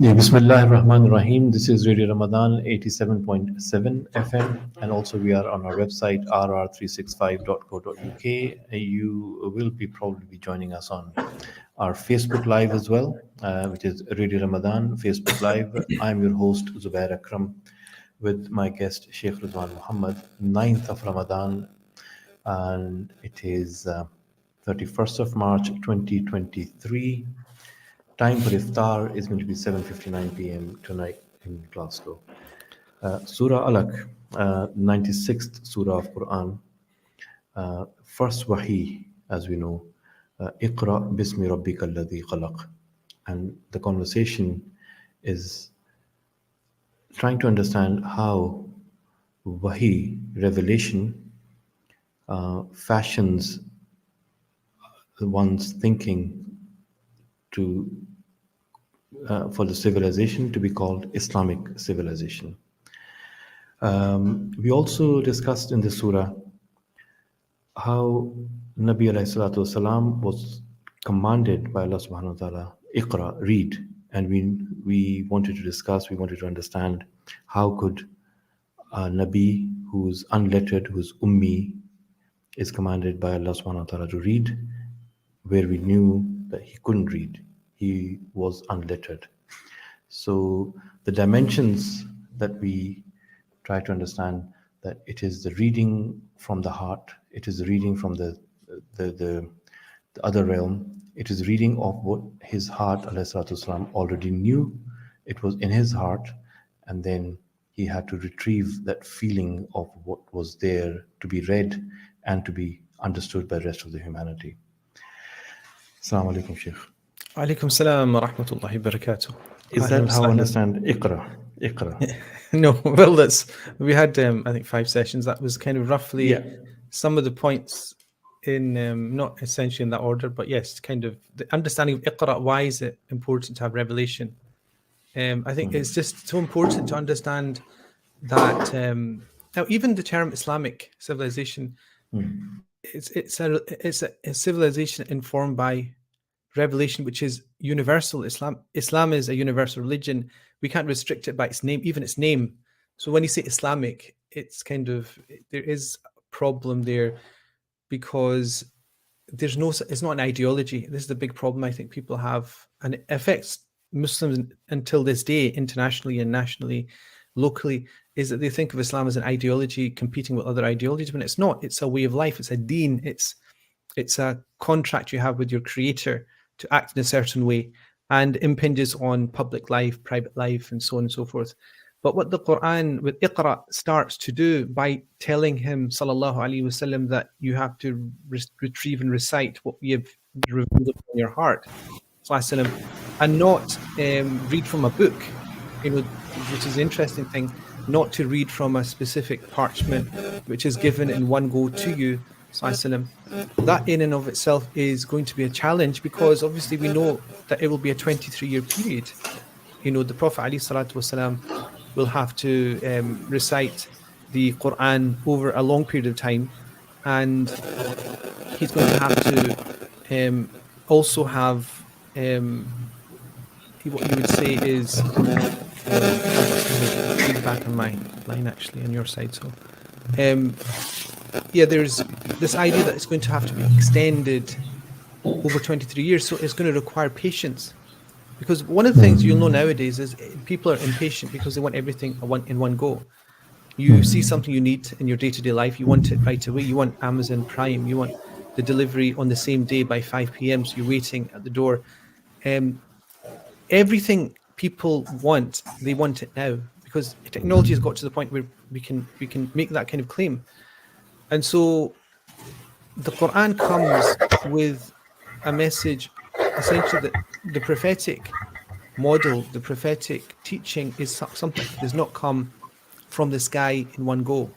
Yeah, Bismillah ar-Rahman ar-Rahim. This is Radio Ramadan 87.7 FM, and also we are on our website rr365.co.uk. You will be probably be joining us on our Facebook Live as well, which is Radio Ramadan Facebook Live. I'm your host Zubair Akram with my guest Sheikh Ridwan Muhammad, 9th of Ramadan, and it is 31st of March 2023. Time for iftar is going to be 7:59 p.m. tonight in Glasgow. Surah Alaq, 96th Surah of Quran, first Wahi, as we know, Iqra bismi rabbika alladhi khalaq. And the conversation is trying to understand how Wahi, revelation, fashions one's thinking to for the civilization to be called Islamic civilization. We also discussed in the surah how Nabi alayhi salatu wasalam was commanded by Allah subhanahu wa ta'ala, Iqra, read. And we wanted to discuss, we wanted to understand how could a Nabi who's unlettered, who's ummi, is commanded by Allah subhanahu wa ta'ala to read, where we knew that he couldn't read. He was unlettered. So the dimensions that we try to understand, that it is the reading from the heart, it is the reading from the other realm, it is reading of what his heart والسلام, already knew, it was in his heart, and then he had to retrieve that feeling of what was there to be read and to be understood by the rest of the humanity. Assalamu alaikum, Sheikh. Alaikum salam wa rahmatullahi wa barakatuh. Is that how I understand Iqra? Iqra. No, well, we had, I think, 5 sessions. That was kind of roughly some of the points in, not essentially in that order, but yes, kind of the understanding of Iqra. Why is it important to have revelation? I think it's just so important to understand that now even the term Islamic civilization, it's a civilization informed by revelation, which is universal. Islam is a universal religion. We can't restrict it by its name, even its name. So when you say Islamic, it's kind of, there is a problem there, because it's not an ideology. This is the big problem I think people have, and it affects Muslims until this day, internationally and nationally, locally, is that they think of Islam as an ideology competing with other ideologies, when it's not. It's a way of life. It's a deen. It's a contract you have with your creator to act in a certain way, and impinges on public life, private life, and so on and so forth. But what the Quran with Iqra starts to do by telling him, sallallahu alaihi wasallam, that you have to retrieve and recite what we have revealed in your heart, and not read from a book, which is the interesting thing, not to read from a specific parchment which is given in one go to you. That in and of itself is going to be a challenge, because obviously we know that it will be a 23-year period. The Prophet ﷺ will have to recite the Quran over a long period of time, and he's going to have to also have what you would say is feedback on my line actually on your side. So there's this idea that it's going to have to be extended over 23 years. So it's going to require patience, because one of the things you'll know nowadays is people are impatient because they want everything in one go. You see something you need in your day-to-day life, you want it right away. You want Amazon Prime, you want the delivery on the same day by 5 p.m. So you're waiting at the door. Everything people want, they want it now, because technology has got to the point where we can make that kind of claim. And so the Quran comes with a message, essentially, that the prophetic model, the prophetic teaching is something that does not come from the sky in one go,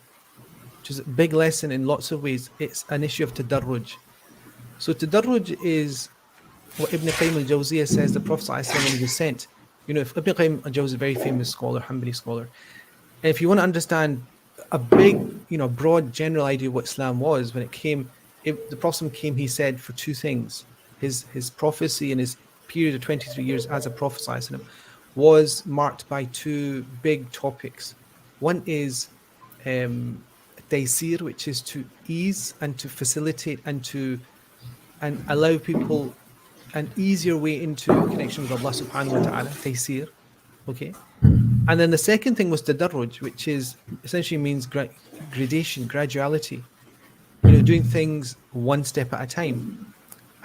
which is a big lesson in lots of ways. It's an issue of tadarruj. So tadarruj is what Ibn Qayyim al-Jawziyah says the Prophet ﷺ, when he was sent. If Ibn Qayyim al-Jawziyah is a very famous scholar, Hanbali scholar, and if you want to understand a big, broad general idea of what Islam was, when it came, the Prophet came, he said, for 2 things: his prophecy and his period of 23 years as a Prophet. was marked by two big topics. One is taysir, which is to ease and to facilitate and allow people an easier way into a connection with Allah subhanahu wa ta'ala, taysir. Okay. And then the second thing was tadarruj, which is essentially means gradation, graduality, doing things one step at a time.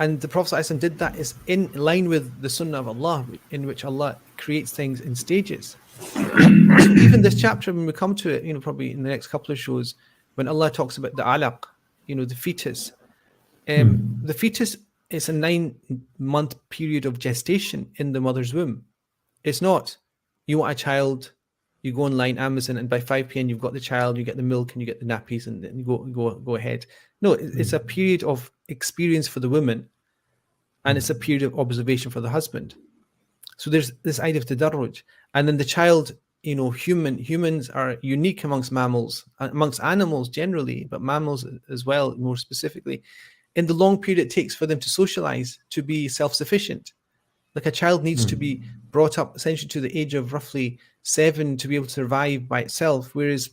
And the Prophet ﷺ did that is in line with the sunnah of Allah, in which Allah creates things in stages. So even this chapter, when we come to it, probably in the next couple of shows, when Allah talks about the alaq, the fetus, the fetus is a 9-month period of gestation in the mother's womb. It's not, you want a child, you go online, Amazon, and by 5 p.m. you've got the child, you get the milk and you get the nappies, and then you go ahead. No, it's a period of experience for the woman, and it's a period of observation for the husband. So there's this idea of tadarruj. And then the child, humans are unique amongst mammals, amongst animals generally, but mammals as well, more specifically, in the long period it takes for them to socialize, to be self-sufficient. Like a child needs to be brought up essentially to the age of roughly 7 to be able to survive by itself. Whereas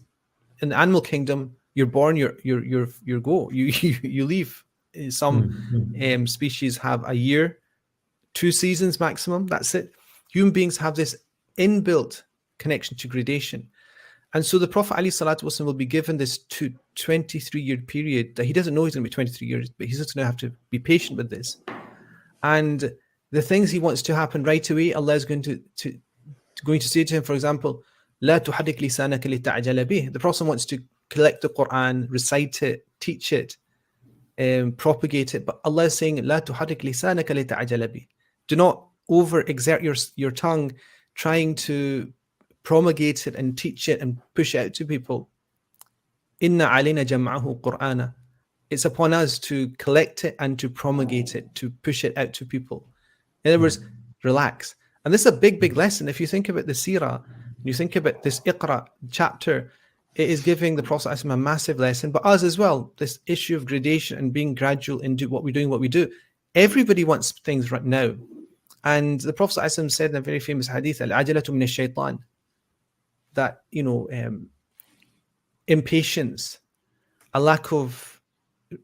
in the animal kingdom, you're born, you go, you leave. Some species have a year, 2 seasons maximum. That's it. Human beings have this inbuilt connection to gradation. And so the Prophet ﷺ will be given this 23-year period that he doesn't know he's going to be 23 years, but he's just going to have to be patient with this. And the things he wants to happen right away, Allah is going to say to him, for example, لا تحرك لسانك لتعجل به. The Prophet wants to collect the Quran, recite it, teach it, propagate it. But Allah is saying, لا تحرك لسانك لتعجل به. Do not overexert your tongue trying to promulgate it and teach it and push it out to people. Inna alayna jam'ahu Qur'ana. It's upon us to collect it and to promulgate it, to push it out to people. In other words, relax. And this is a big, big lesson. If you think about the seerah, you think about this Iqra chapter, it is giving the Prophet a massive lesson, but us as well, this issue of gradation and being gradual into what we're doing, what we do. Everybody wants things right now. And the Prophet said in a very famous hadith, Al-ajalatu min ash-shaytan, that, impatience, a lack of,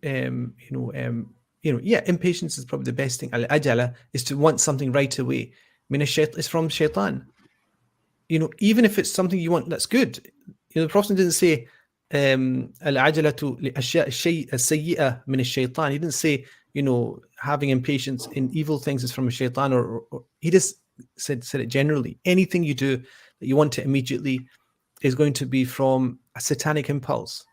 impatience is probably the best thing. Al-ajala is to want something right away. Min ash-shaytan is from shaitan. Even if it's something you want that's good. The Prophet didn't say, Al-ajalatu li-ashya' as-sayyi'ah min ash-shaytan. He didn't say, having impatience in evil things is from a shaitan, or he just said it generally. Anything you do that you want to immediately is going to be from a satanic impulse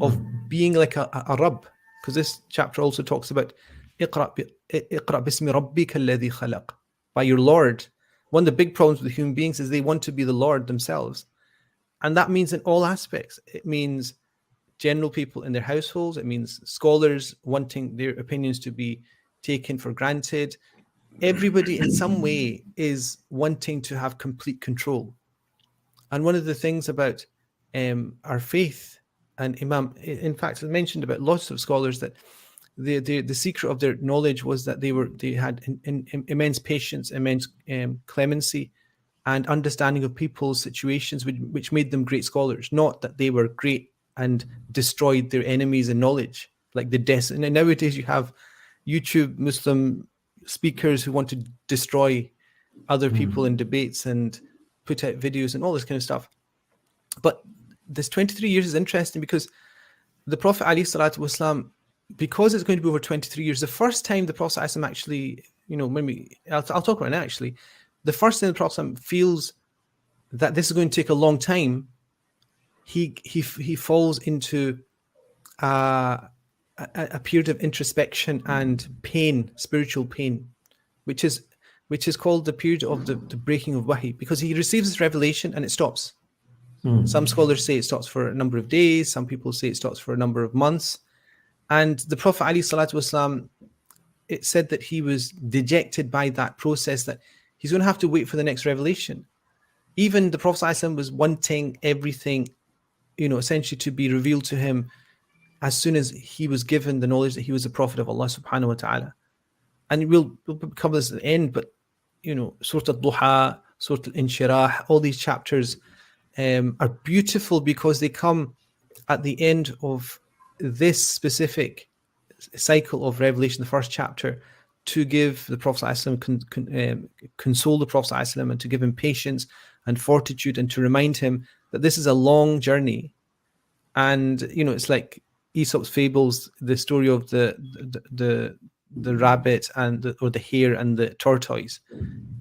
of being like a Rabb, because this chapter also talks about Iqra bismi rabbika alladhi khalaq, by your Lord. One of the big problems with human beings is they want to be the Lord themselves, and that means in all aspects. It means general people in their households. It means scholars wanting their opinions to be taken for granted. Everybody in some way is wanting to have complete control. And one of the things about our faith, and Imam, in fact, I mentioned about lots of scholars that the secret of their knowledge was that they had immense patience, immense clemency, and understanding of people's situations, which made them great scholars. Not that they were great and destroyed their enemies in knowledge, like and nowadays you have YouTube Muslim speakers who want to destroy other people in debates and put out videos and all this kind of stuff. But this 23 years is interesting because the Prophet ﷺ, because it's going to be over 23 years, the first time the Prophet ﷺ actually, I'll talk about it now actually, the first time the Prophet feels that this is going to take a long time, he falls into a period of introspection and pain, spiritual pain, which is called the period of the breaking of wahi, because he receives this revelation and it stops. Some scholars say it stops for a number of days. Some people say it stops for a number of months. And the Prophet ﷺ, it said that he was dejected by that process, that he's going to have to wait for the next revelation. Even the Prophet ﷺ was wanting everything, essentially to be revealed to him as soon as he was given the knowledge that he was a prophet of Allah subhanahu wa ta'ala. And we'll cover this at the end, but Surah Al-Duha, Surah Al-Inshirah, all these chapters are beautiful because they come at the end of this specific cycle of revelation, the first chapter, to give the Prophet ﷺ, console the Prophet ﷺ, and to give him patience and fortitude, and to remind him that this is a long journey. And it's like Aesop's fables, the story of the rabbit and or the hare and the tortoise.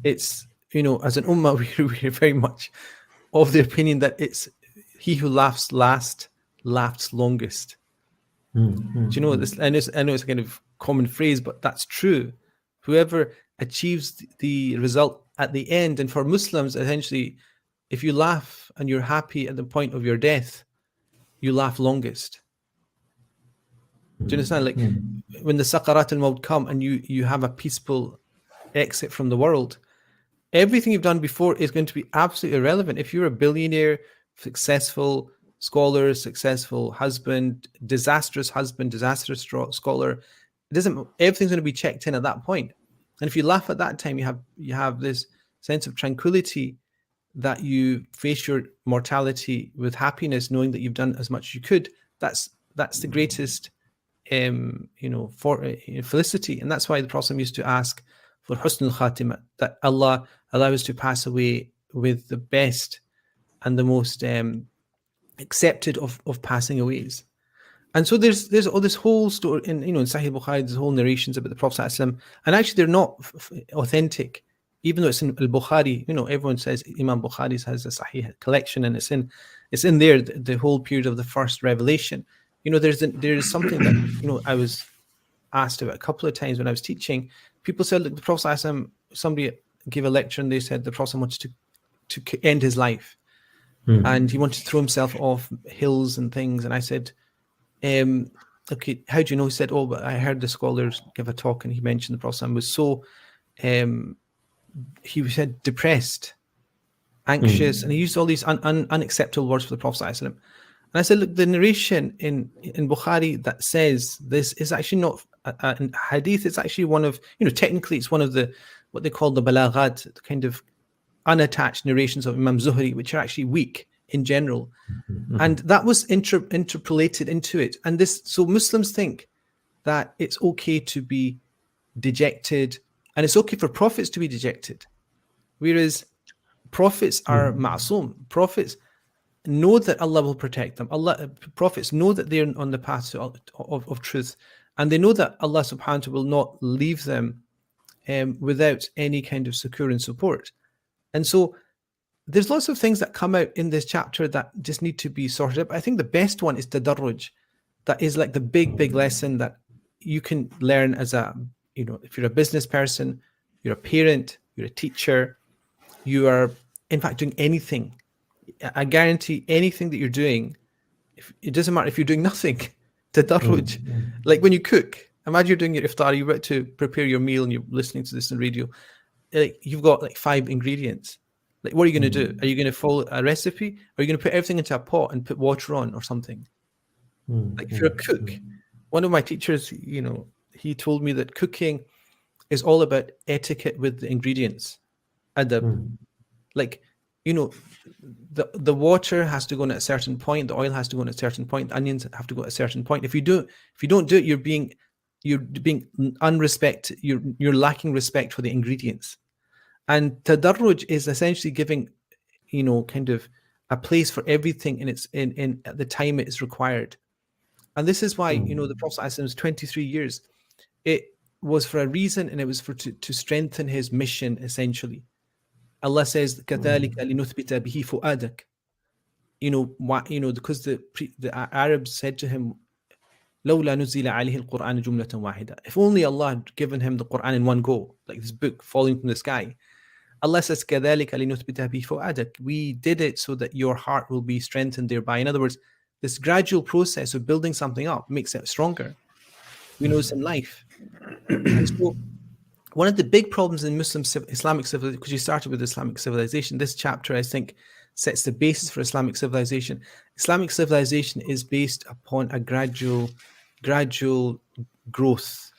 It's as an ummah, we're very much of the opinion that it's he who laughs last laughs longest. Do you know this? I know it's a kind of common phrase, but that's true. Whoever achieves the result at the end, and for Muslims, essentially, if you laugh and you're happy at the point of your death, you laugh longest. Do you understand? Like when the Sakarat al-Maut come and you have a peaceful exit from the world, everything you've done before is going to be absolutely irrelevant. If you're a billionaire, successful scholar, successful husband, disastrous scholar, everything's going to be checked in at that point. And if you laugh at that time, you have this sense of tranquility that you face your mortality with happiness, knowing that you've done as much as you could. That's the greatest felicity. And that's why the Prophet used to ask for husn al-khatimah, that Allah allow us to pass away with the best and the most accepted of passing aways. And so there's all this whole story in Sahih Bukhari, there's whole narrations about the Prophet ﷺ, and actually they're not authentic, even though it's in Al-Bukhari. Everyone says Imam Bukhari has a Sahih collection, and it's in there the whole period of the first revelation. There is something that I was asked about a couple of times when I was teaching. People said, look, the Prophet ﷺ, somebody gave a lecture and they said the Prophet wanted to end his life, and he wanted to throw himself off hills and things. And I said, okay, how do you know? He said, oh, but I heard the scholars give a talk and he mentioned the Prophet was so, he said depressed, anxious, and he used all these unacceptable words for the Prophet. And I said, look, the narration in Bukhari that says this is actually not a hadith. It's actually one of, technically it's one of what they call the balaghat, the kind of unattached narrations of Imam Zuhri, which are actually weak in general. And that was interpolated into it. And so Muslims think that it's okay to be dejected, and it's okay for prophets to be dejected. Whereas prophets are ma'soom. Prophets know that Allah will protect them. Prophets know that they're on the path of truth, and they know that Allah subhanahu wa ta'ala will not leave them without any kind of succour and support. And so there's lots of things that come out in this chapter that just need to be sorted out. But I think the best one is tadarruj. That is like the big lesson that you can learn as if you're a business person, you're a parent, you're a teacher, you are in fact doing anything. I guarantee anything that you're doing, it doesn't matter if you're doing nothing, tadarruj. Like when you cook, imagine you're doing your iftar, you're about to prepare your meal and you're listening to this on radio. You've got like 5 ingredients. Like, what are you going to do? Are you going to follow a recipe? Or are you going to put everything into a pot and put water on or something? Like if you're a cook, one of my teachers, he told me that cooking is all about etiquette with the ingredients. Adab. Like, the water has to go in at a certain point, the oil has to go in at a certain point, the onions have to go at a certain point. If you don't do it, you're being unrespect. You're lacking respect for the ingredients. And tadarruj is essentially giving, kind of a place for everything in at the time it is required. And this is why, the Prophet was 23 years. It was for a reason, and it was to strengthen his mission, essentially. Allah says, كَذَلِكَ لِنُثْبِتَ بِهِ فُؤَادَكَ. Because the Arabs said to him, لَوْلَا نُزِّلَ عَلَيْهِ الْقُرْآنُ جُمْلَةً وَاحِدًا. If only Allah had given him the Quran in one go, like this book falling from the sky. Allah says, كَذَلِكَ لِنُثْبِتَ بِهِ فُؤَادَكَ. We did it so that your heart will be strengthened thereby. In other words, this gradual process of building something up makes it stronger. We know this in life. And so one of the big problems in Islamic civilization, because you started with Islamic civilization, this chapter, I think, sets the basis for Islamic civilization. Islamic civilization is based upon a gradual growth.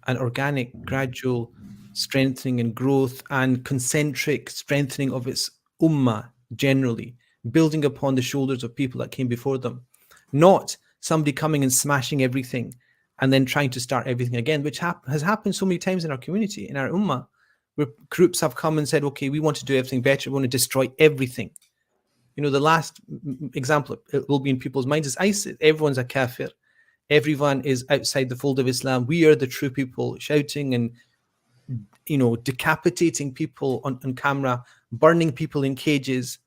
an organic, gradual strengthening and growth and concentric strengthening of its ummah generally, building upon the shoulders of people that came before them, not somebody coming and smashing everything and then trying to start everything again, which has happened so many times in our community, in our ummah, where groups have come and said, okay, we want to do everything better, we want to destroy everything. You know, the last example it will be in people's minds is ISIS. Everyone's a kafir. Everyone is outside the fold of Islam. We are the true people, shouting and, you know, decapitating people on camera, burning people in cages,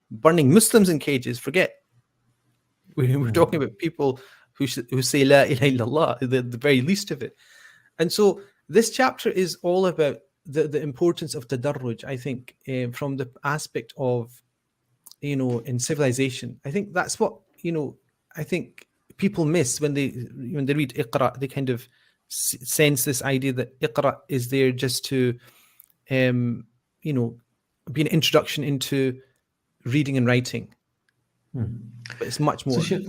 burning Muslims in cages. Forget. We're talking about people who say La ilaha illallah, the very least of it. And so this chapter is all about the importance of tadarruj, I think, from the aspect of, you know, in civilization. I think that's what, you know, I think people miss when they read Iqra. They kind of sense this idea that Iqra is there just to, you know, be an introduction into reading and writing. But it's much more. So,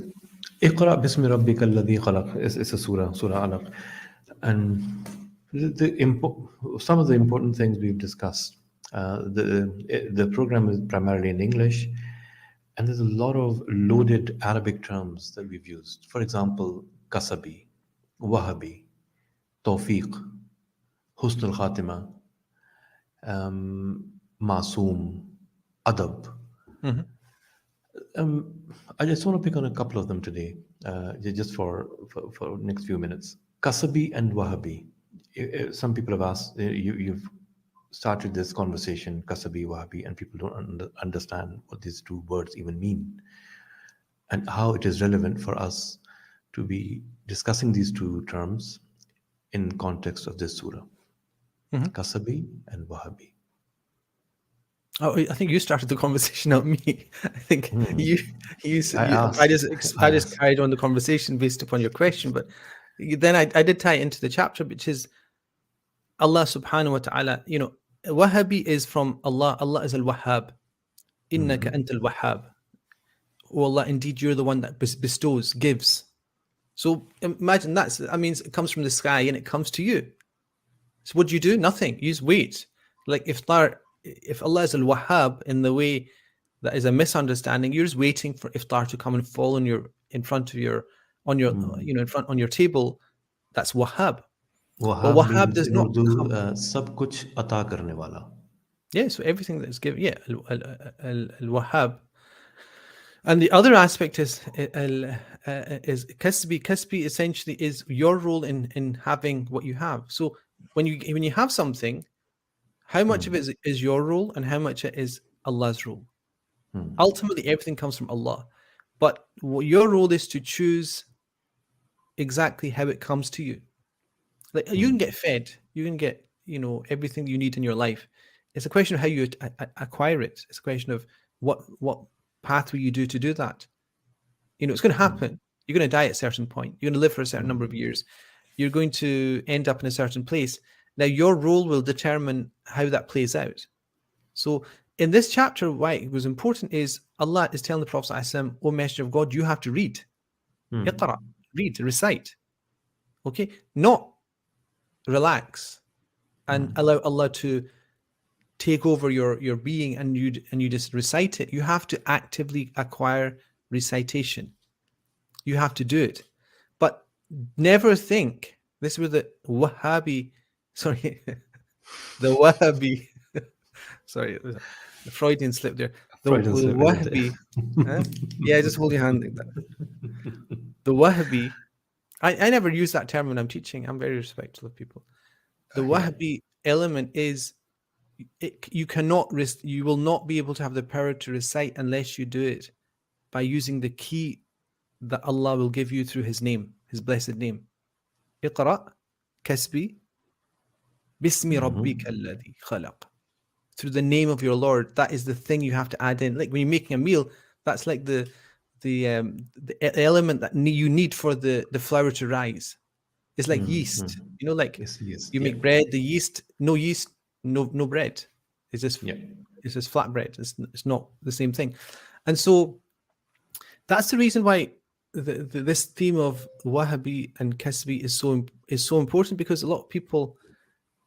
اقرأ باسم ربك الذي خلق is a surah Alaq. And some of the important things we've discussed. The program is primarily in English, and there's a lot of loaded Arabic terms that we've used. For example, kasabi, wahabi, tawfiq, husn al-khatima, masoom, adab. I just want to pick on a couple of them today, just for next few minutes. Kasabi and Wahabi. Some people have asked, you've started this conversation, Kasabi, Wahabi, and people don't understand what these two words even mean and how it is relevant for us to be discussing these two terms in context of this surah. Kasabi and Wahabi. Oh, I think you started the conversation, not me. I think you I just carried on the conversation based upon your question, but then I did tie it into the chapter, which is Allah subhanahu wa ta'ala. You know, Wahabi is from Allah. Allah is al-Wahhab. Innaka anta al-Wahhab. Oh Allah, indeed you're the one that bestows, gives. So imagine that means it comes from the sky and it comes to you. So what do you do? Nothing. You just wait. Like if Allah is al-Wahhab in the way that is a misunderstanding, you're just waiting for iftar to come and fall on your table. That's Wahhab. Wahhab, Wahhab means does in not Urdu, sab kuch ata karne wala. Yeah, so everything that's given, yeah, al-Wahhab. And the other aspect is kasbi. Kasbi essentially is your role in having what you have. So when you have something, how much of it is your role and how much it is Allah's role? Ultimately, everything comes from Allah. But your role is to choose exactly how it comes to you. Like you can get fed, you can get, you know, everything you need in your life. It's a question of how you acquire it. It's a question of what pathway you do to do that. You know, it's going to happen. You're going to die at a certain point. You're going to live for a certain number of years. You're going to end up in a certain place. Now, your role will determine how that plays out. So in this chapter, why it was important is Allah is telling the Prophet ﷺ, O Messenger of God, you have to read. Iqra, read, recite. Okay? Not relax and allow Allah to take over your being and you just recite it. You have to actively acquire recitation. You have to do it. But never think, this was the Wahhabi, sorry, the Wahhabi, sorry, the Freudian slip there. The Wahhabi, yeah, just hold your hand like that. The Wahhabi, I never use that term when I'm teaching. I'm very respectful of people. The Wahhabi element is, you will not be able to have the power to recite unless you do it by using the key that Allah will give you through His name, His blessed name. Iqra, kasbi, bismi rabbika alladhi khalaq. Through the name of your Lord. That is the thing you have to add in. Like when you're making a meal, that's like the element that you need for the flour to rise. It's like yeast. You know, like you make bread, the yeast, no bread. It's just flat bread. It's not the same thing. And so that's the reason why this theme of Wahhabi and Kasbi is so important, because a lot of people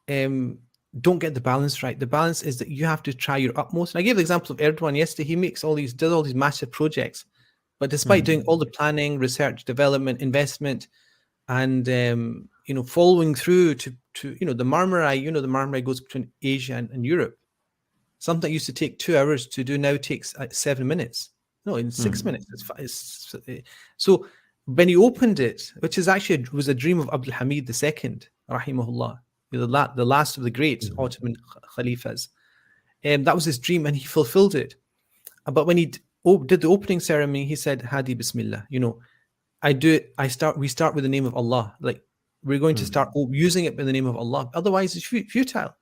don't get the balance right. The balance is that you have to try your utmost. And I gave the example of Erdogan yesterday. He does all these massive projects, but despite doing all the planning, research, development, investment, and following through to the Marmaray. The Marmaray goes between Asia and Europe. Something that used to take 2 hours to do now takes 7 minutes. No, in 6 minutes. So when he opened it, which is actually was a dream of Abdul Hamid II, rahimahullah, the last of the great Ottoman Khalifas. That was his dream, and he fulfilled it. But when he did the opening ceremony, he said, Hadi Bismillah. We start with the name of Allah. Like, we're going to start using it in the name of Allah. Otherwise, it's futile.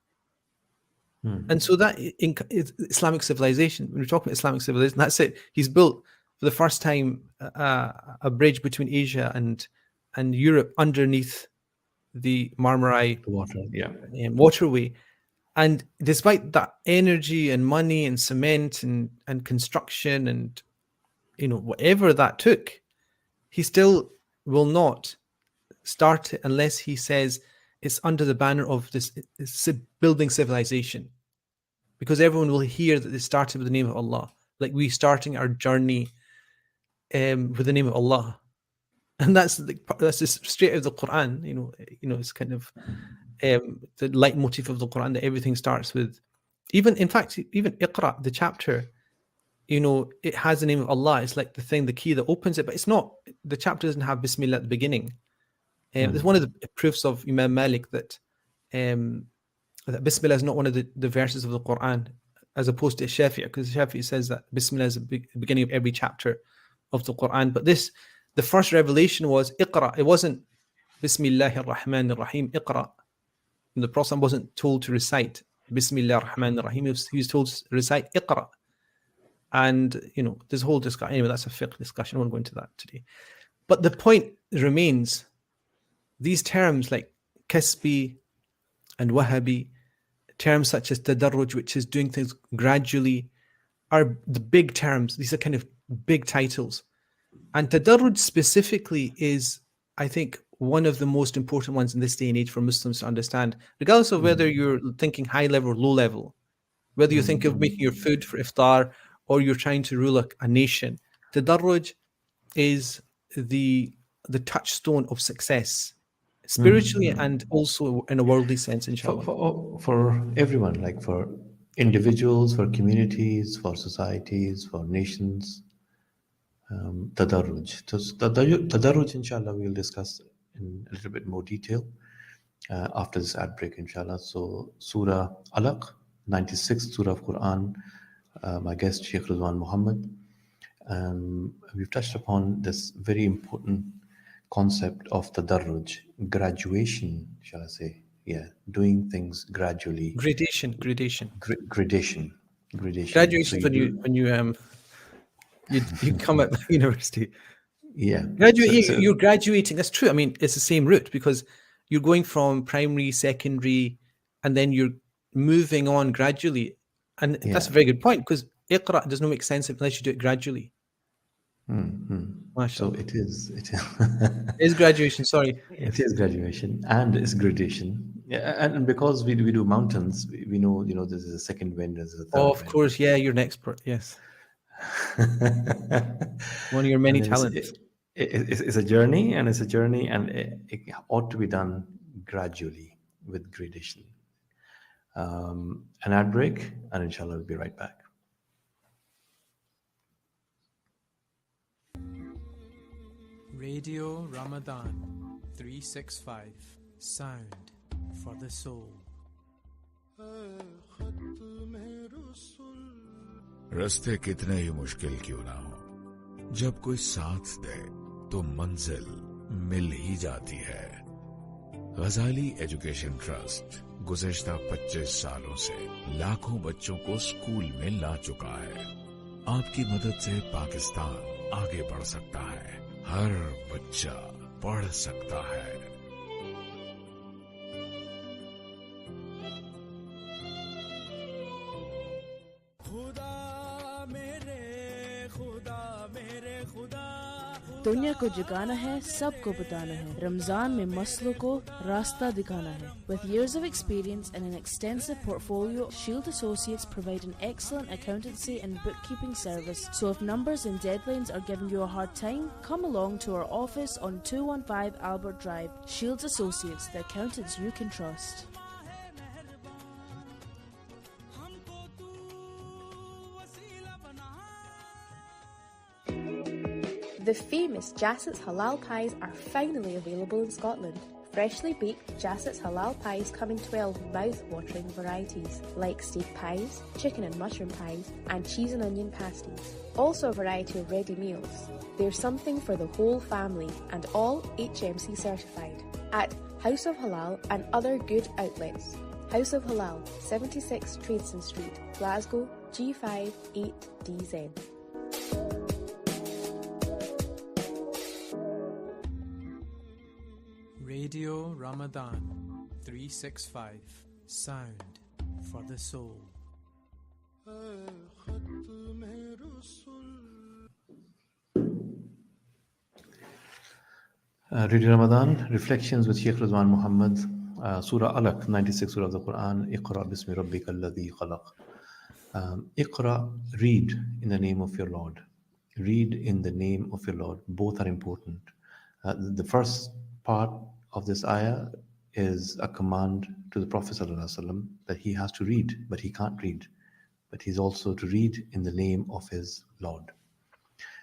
And so that is Islamic civilization. When we're talking about Islamic civilization, that's it. He's built for the first time a bridge between Asia and Europe underneath the Marmaray waterway. And despite that energy and money and cement and construction and whatever that took, he still will not start it unless he says it's under the banner of this building civilization, because everyone will hear that it started with the name of Allah, like we starting our journey with the name of Allah. And that's just straight out of the Quran. It's kind of the leitmotif of the Quran, that everything starts with, even Iqra, the chapter, it has the name of Allah. It's like the key that opens it, but it's not, the chapter doesn't have Bismillah at the beginning. It's one of the proofs of Imam Malik that Bismillah is not one of the verses of the Quran, as opposed to Shafi'i, because Shafi'i says that Bismillah is the beginning of every chapter of the Quran. But the first revelation was Iqra. It wasn't Bismillahir Rahmanir Rahim, Iqra. And the Prophet wasn't told to recite Bismillahir Rahmanir Rahim. He was told to recite Iqra. And, this whole discussion, anyway, that's a fiqh discussion. I won't go into that today. But the point remains, these terms like Kasbi and Wahhabi, terms such as Tadarruj, which is doing things gradually, are the big terms. These are kind of big titles. And Tadarruj specifically is, I think, one of the most important ones in this day and age for Muslims to understand, regardless of whether you're thinking high level or low level, whether you think of making your food for iftar or you're trying to rule a nation. Tadarruj is the touchstone of success, spiritually and also in a worldly sense, inshallah. For everyone, like for individuals, for communities, for societies, for nations. Tadarruj. Tadarruj, inshallah, we'll discuss in a little bit more detail after this ad break, inshallah. So, Surah Alaq, 96th Surah of Quran. My guest, Sheikh Ridwan Muhammad. We've touched upon this very important concept of tadarruj, graduation, shall I say? Yeah, doing things gradually. Gradation. Gradation. Graduation So when you come at university. Yeah. You're graduating. That's true. I mean, it's the same route, because you're going from primary, secondary, and then you're moving on gradually. And that's a very good point, because Iqra does not make sense unless you do it gradually. So it is. It's graduation. Sorry. It is graduation and it's gradation. Yeah, and because we do mountains, we know this is a second wind, there's a third Oh, of wind. course, yeah, you're an expert. Yes. One of your many talents. It's a journey, and it ought to be done gradually with gradation. An ad break, and inshallah we'll be right back. Radio Ramadan 365, sound for the soul. रास्ते कितने ही मुश्किल क्यों ना हो, जब कोई साथ दे तो मंजिल मिल ही जाती है। गजाली एजुकेशन ट्रस्ट गुज़श्ता 25 सालों से लाखों बच्चों को स्कूल में ला चुका है। आपकी मदद से पाकिस्तान आगे बढ़ सकता है, हर बच्चा पढ़ सकता है। दुनिया को जगाना है, सबको बताना है, रमजान में मसलों को रास्ता दिखाना है. With years of experience and an extensive portfolio, Shield Associates provide an excellent accountancy and bookkeeping service. So if numbers and deadlines are giving you a hard time, come along to our office on 215 Albert Drive. Shields Associates, the accountants you can trust. The famous Jasset's Halal Pies are finally available in Scotland. Freshly baked Jasset's Halal Pies come in 12 mouth-watering varieties, like steak pies, chicken and mushroom pies, and cheese and onion pasties. Also a variety of ready meals. There's something for the whole family, and all HMC certified. At House of Halal and other good outlets. House of Halal, 76 Tradeston Street, Glasgow, G5 8DZ. Radio Ramadan 365 Sound for the Soul. Radio Ramadan, Reflections with Sheikh Rizwan Muhammad, Surah Alaq, 96 Surah of the Quran, Iqra bismi rabbika alladhi khalaq. Iqra, read in the name of your Lord. Read in the name of your Lord. Both are important. The first part of this ayah is a command to the Prophet ﷺ that he has to read, but he can't read. But he's also to read in the name of his Lord.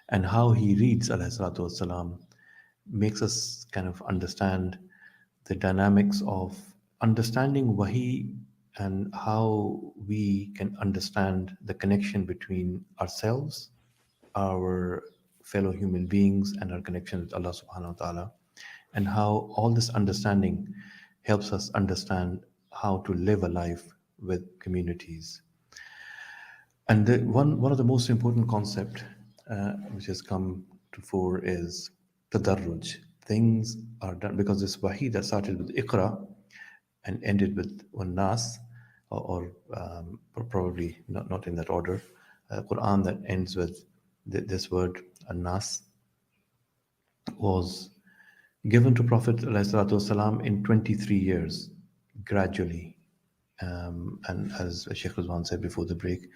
And how he reads, ﷺ, makes us kind of understand the dynamics of understanding Wahi and how we can understand the connection between ourselves, our fellow human beings, and our connection with Allah subhanahu wa ta'ala, and how all this understanding helps us understand how to live a life with communities. And one of the most important concept which has come to fore is tadarruj. Things are done because this wahi that started with Iqra and ended with Nas, or probably not in that order. Quran that ends with this word Nas was given to Prophet ﷺ in 23 years, gradually, and as Sheikh Rizwan said before the break,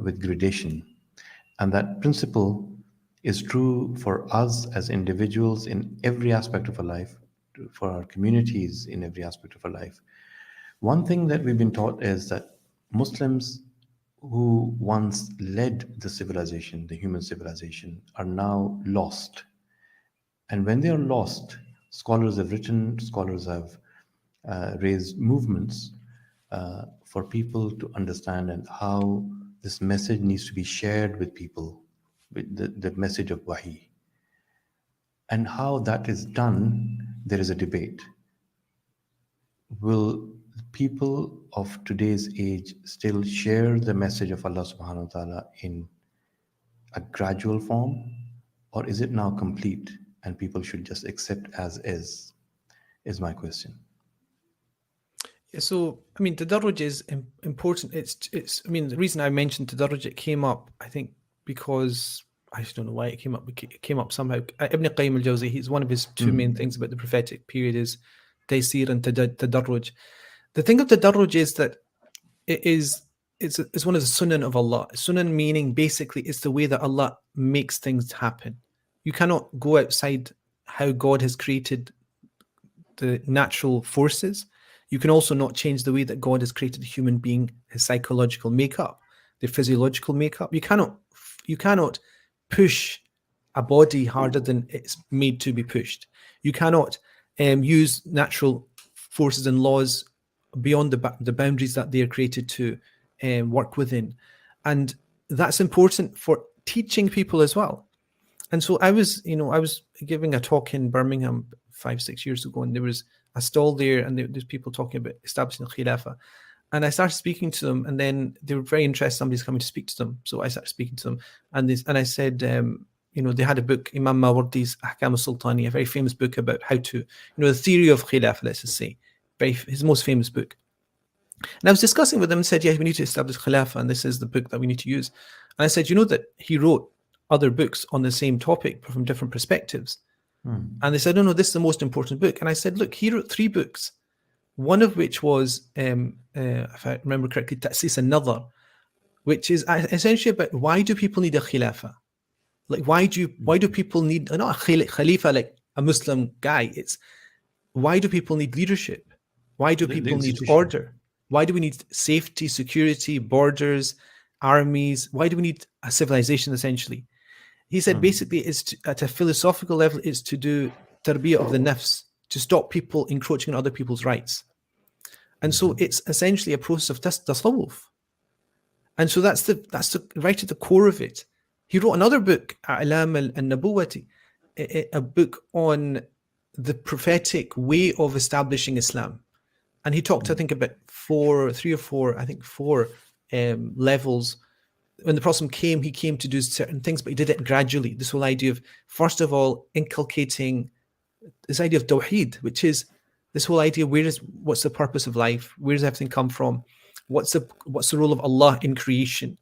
with gradation. And that principle is true for us as individuals in every aspect of our life, for our communities in every aspect of our life. One thing that we've been taught is that Muslims who once led the civilization, the human civilization, are now lost. And when they are lost, scholars have written, scholars have raised movements for people to understand and how this message needs to be shared with people, with the message of Wahi. And how that is done, there is a debate. Will people of today's age still share the message of Allah subhanahu wa ta'ala in a gradual form, or is it now complete and people should just accept as is my question. So, I mean, tadarruj is important. It's. I mean, the reason I mentioned tadarruj, it came up, I think, because I just don't know why it came up. It came up somehow. Ibn Qayyim al-Jawzi, he's one of his two main things about the prophetic period is taysir and tadarruj. The thing of tadarruj is that it's one of the sunan of Allah. Sunan meaning basically it's the way that Allah makes things happen. You cannot go outside how God has created the natural forces. You can also not change the way that God has created the human being, his psychological makeup, the physiological makeup. You cannot push a body harder than it's made to be pushed. You cannot use natural forces and laws beyond the boundaries that they are created to work within. And that's important for teaching people as well. And so I was giving a talk in Birmingham 5-6 years ago, and there was a stall there, and there's people talking about establishing a khilafah. And I started speaking to them, and then they were very interested. Somebody's coming to speak to them, so I started speaking to them, and I said, they had a book, Imam Mawardi's Ahkam al-Sultani, a very famous book about how to, the theory of khilafah, let's just say, his most famous book. And I was discussing with them and said, yeah, we need to establish khilafah, and this is the book that we need to use. And I said, that he wrote other books on the same topic but from different perspectives. And they said, no, this is the most important book. And I said, look, he wrote 3 books, one of which was, if I remember correctly, Ta'sis an-Nadar, which is essentially about why do people need a khilafah? Like, why do people need, not a khalifa like a Muslim guy, it's why do people need leadership? Why do people need order? Why do we need safety, security, borders, armies? Why do we need a civilization, essentially? He said basically it's at a philosophical level, it's to do tarbiyah of the nafs, to stop people encroaching on other people's rights. And so it's essentially a process of tasawwuf. And so that's the right at the core of it. He wrote another book, A'lam al-Nabuwati, a book on the prophetic way of establishing Islam. And he talked, I think, about 4 levels. When the Prophet came, he came to do certain things, but he did it gradually. This whole idea of, first of all, inculcating this idea of tawheed, which is this whole idea, what's the purpose of life? Where does everything come from? What's the role of Allah in creation?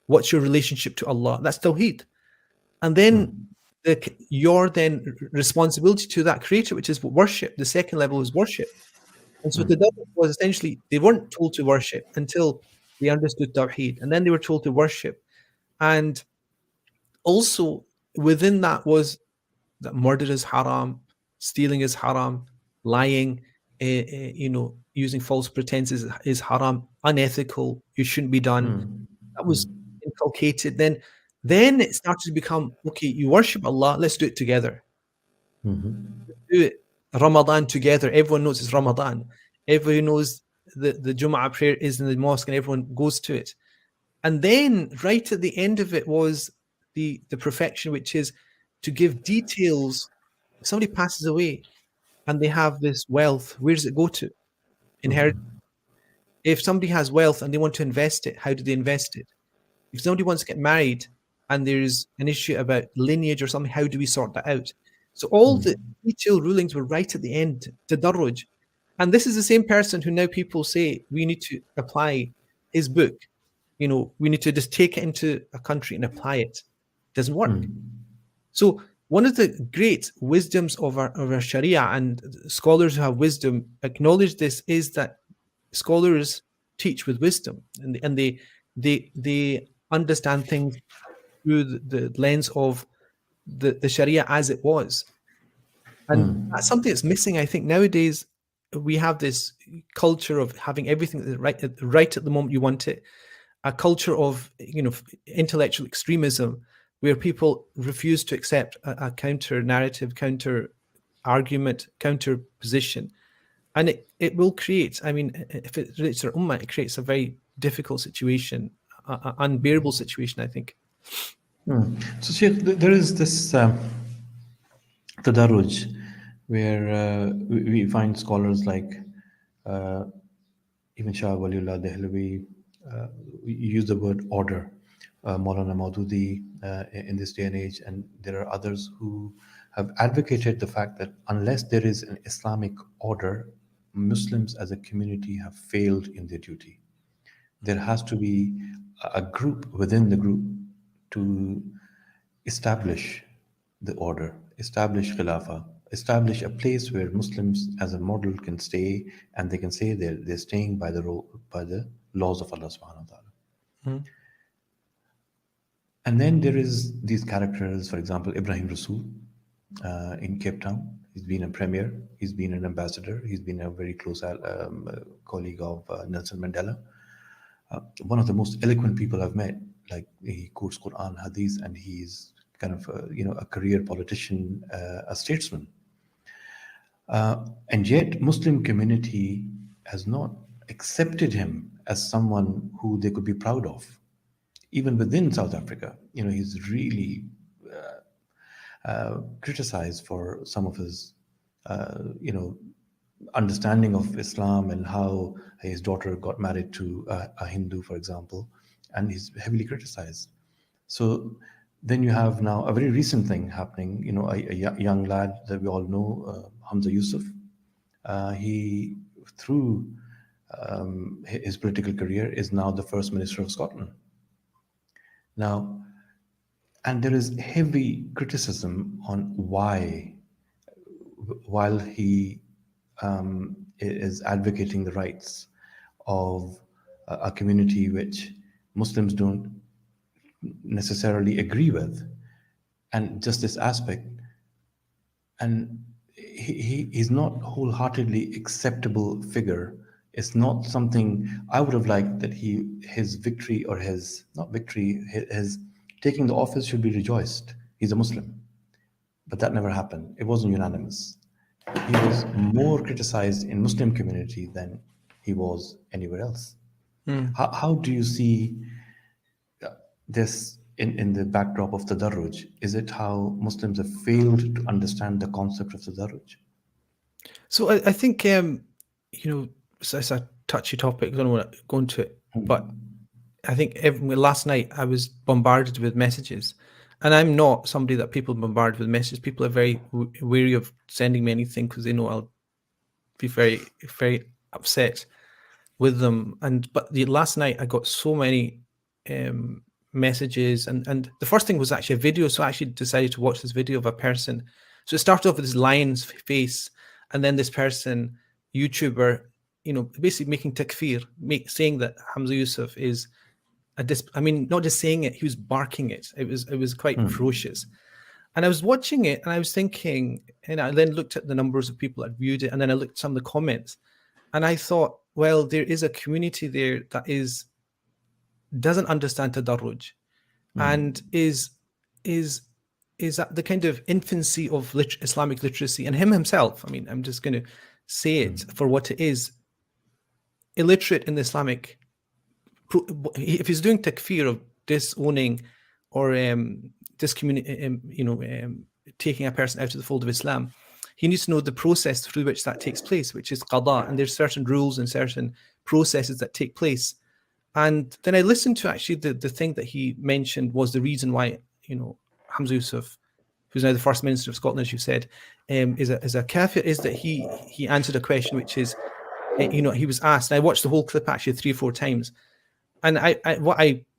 What's your relationship to Allah? That's tawheed. And then your then responsibility to that creator, which is worship. The second level is worship. And so the Tadabbur was essentially, they weren't told to worship until they understood Tawheed. And then they were told to worship. And also within that was that murder is haram, stealing is haram, lying, using false pretenses is haram, unethical, you shouldn't be done. That was inculcated. Then it started to become, okay, you worship Allah, let's do it together. Do it Ramadan together. Everyone knows it's Ramadan. Everyone knows the Jum'ah prayer is in the mosque and everyone goes to it. And then right at the end of it was the perfection, which is to give details. If somebody passes away and they have this wealth, where does it go to? Inheritance. If somebody has wealth and they want to invest it, how do they invest it? If somebody wants to get married and there's an issue about lineage or something, how do we sort that out? So all the detailed rulings were right at the end, tadarruj. And this is the same person who now people say we need to apply his book. We need to just take it into a country and apply it. Doesn't work. So one of the great wisdoms of our Sharia, and scholars who have wisdom acknowledge this, is that scholars teach with wisdom, and they understand things through the lens of the Sharia as it was. And that's something that's missing, I think. Nowadays, we have this culture of having everything right at the moment you want it, a culture of intellectual extremism, where people refuse to accept a counter narrative, counter argument, counter position. And it will create, if it relates to our ummah, it creates a very difficult situation, an unbearable situation, I think. So, Sheikh, there is this tadarruj where we find scholars like even Shah Waliullah Dehlavi use the word order, Maulana Maududi in this day and age, and there are others who have advocated the fact that unless there is an Islamic order, Muslims as a community have failed in their duty. There has to be a group within the group to establish the order, establish Khilafah, establish a place where Muslims as a model can stay, and they can say they're staying by the laws of Allah subhanahu wa ta'ala. And then there is these characters, for example, Ibrahim Rasool in Cape Town. He's been a premier, he's been an ambassador, he's been a very close colleague of Nelson Mandela. One of the most eloquent people I've met. Like, he quotes Quran, Hadith, and he's kind of a career politician, a statesman. And yet Muslim community has not accepted him as someone who they could be proud of. Even within South Africa, he's really criticized for some of his, understanding of Islam and how his daughter got married to a Hindu, for example, and he's heavily criticized. So then you have now a very recent thing happening, a young lad that we all know, Hamza Yusuf. He, through his political career, is now the First Minister of Scotland. Now, And there is heavy criticism on why, while he is advocating the rights of a community which Muslims don't necessarily agree with, and just this aspect, and he's not wholeheartedly acceptable figure. It's not something I would have liked that his victory, or his not victory, his taking the office should be rejoiced. He's a Muslim, but that never happened. It wasn't unanimous. He was more criticized in Muslim community than he was anywhere else. How do you see this in the backdrop of Tadarruj? Is it how Muslims have failed to understand the concept of Tadarruj? So I think, it's a touchy topic. I don't want to go into it, but I think last night I was bombarded with messages, and I'm not somebody that people bombard with messages. People are very wary of sending me anything because they know I'll be very, very upset with them. But last night I got so many messages, and the first thing was actually a video. So I actually decided to watch this video of a person. So it started off with this lion's face, and then this person, YouTuber, basically making takfir, saying that Hamza Yusuf is not just saying it, he was barking it. It was quite ferocious. And I was watching it and I was thinking, and I then looked at the numbers of people that viewed it, and then I looked at some of the comments, and I thought, well, there is a community there that doesn't understand Tadarruj, and is at the kind of infancy of Islamic literacy. And himself, I'm just going to say it for what it is, illiterate in the Islamic. If he's doing takfir of disowning or taking a person out of the fold of Islam, he needs to know the process through which that takes place, which is qada, and there's certain rules and certain processes that take place. And then I listened to actually the thing that he mentioned was the reason why, Hamza Yusuf, who's now the First Minister of Scotland, as you said, is a kafir, is that he answered a question which is, he was asked, and I watched the whole clip actually 3 or 4 times, and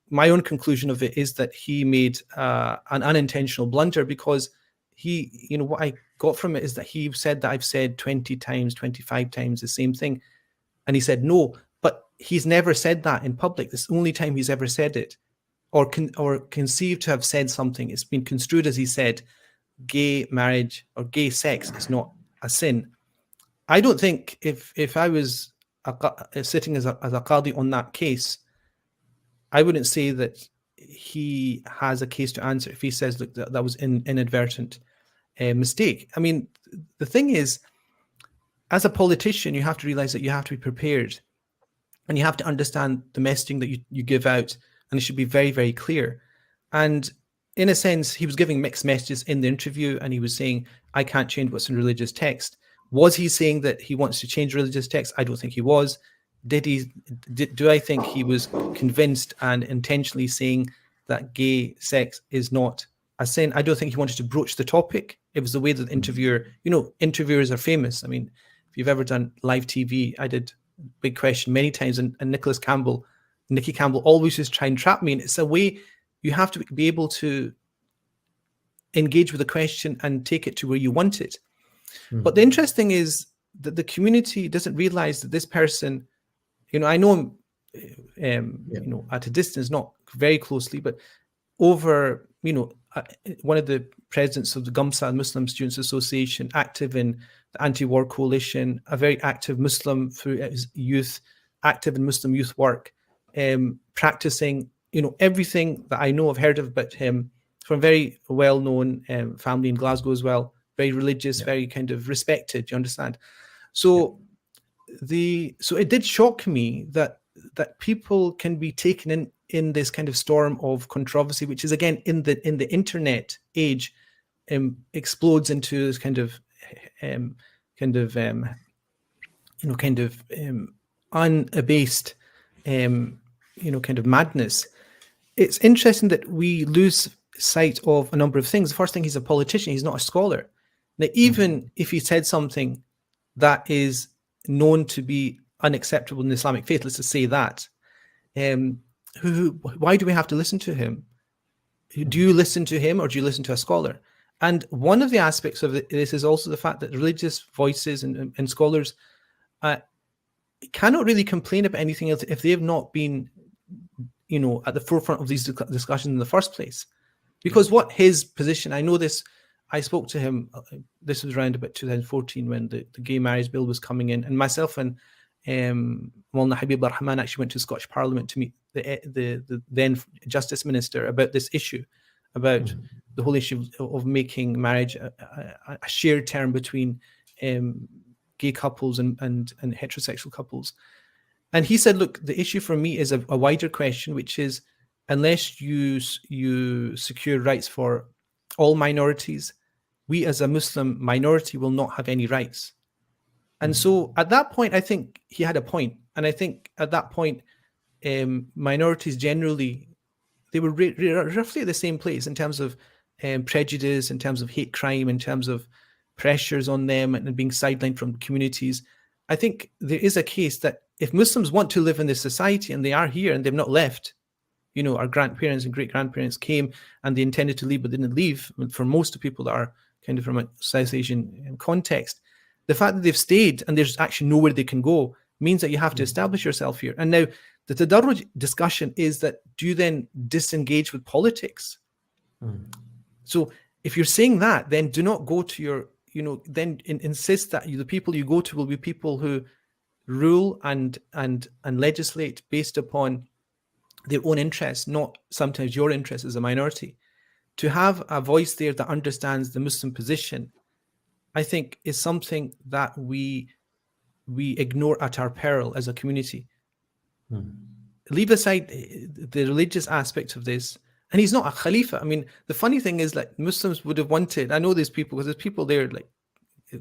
my own conclusion of it is that he made an unintentional blunder, because what I got from it is that he said that I've said 20 times, 25 times the same thing, and he said no, but he's never said that in public. This is the only time he's ever said it, or conceived to have said something. It's been construed as he said, gay marriage or gay sex is not a sin. I don't think if I was sitting as a qadi on that case, I wouldn't say that he has a case to answer if he says, look, that was an inadvertent mistake. The thing is, as a politician, you have to realize that you have to be prepared, and you have to understand the messaging that you give out, and it should be very, very clear. And in a sense, he was giving mixed messages in the interview, and he was saying, I can't change what's in religious text. Was he saying that he wants to change religious text? I don't think he was. Do I think he was convinced and intentionally saying that gay sex is not a sin? I don't think he wanted to broach the topic. It was the way that the interviewer, interviewers are famous. If you've ever done live TV, I did Big Question many times, and Nicky Campbell always just try and trap me. And it's a way you have to be able to engage with the question and take it to where you want it. But the interesting is that the community doesn't realize that this person, I know him, at a distance, not very closely, but over, one of the presidents of the Gumsa Muslim Students Association, active in the anti-war coalition, a very active Muslim through his youth, active in Muslim youth work, practicing, everything that I know, I've heard about him from a very well-known family in Glasgow as well, very religious, very kind of respected, you understand? So it did shock me that people can be taken in this kind of storm of controversy, which is again in the internet age, explodes into this kind of unabased kind of madness. It's interesting that we lose sight of a number of things. The first thing, he's a politician, he's not a scholar. Now, even if he said something that is known to be unacceptable in the Islamic faith, let's just say that, why do we have to listen to him? Do you listen to him or do you listen to a scholar? And one of the aspects of this is also the fact that religious voices and scholars cannot really complain about anything else if they have not been, at the forefront of these discussions in the first place. Because what his position, I know this, I spoke to him, this was around about 2014 when the gay marriage bill was coming in, and myself and Maulana Habib Rahman actually went to Scottish Parliament to meet the then Justice Minister about this issue, about the whole issue of making marriage a shared term between gay couples and heterosexual couples. And he said, look, the issue for me is a wider question, which is, unless you secure rights for all minorities, we as a Muslim minority will not have any rights. And so at that point, I think he had a point. And I think at that point, minorities generally, they were roughly at the same place in terms of prejudice, in terms of hate crime, in terms of pressures on them and being sidelined from communities. I think there is a case that if Muslims want to live in this society and they are here and they've not left, our grandparents and great-grandparents came and they intended to leave but didn't leave. For most of people that are kind of from a South Asian context, the fact that they've stayed and there's actually nowhere they can go means that you have to establish yourself here. And now the tadarruj discussion is that, do you then disengage with politics? So if you're saying that, then do not go to your, then insist that the people you go to will be people who rule and legislate based upon their own interests, not sometimes your interests as a minority. To have a voice there that understands the Muslim position, I think, is something that we ignore at our peril as a community. Leave aside the religious aspect of this, and he's not a Khalifa. I mean, the funny thing is, like, Muslims would have wanted, I know there's people, because there's people there, like,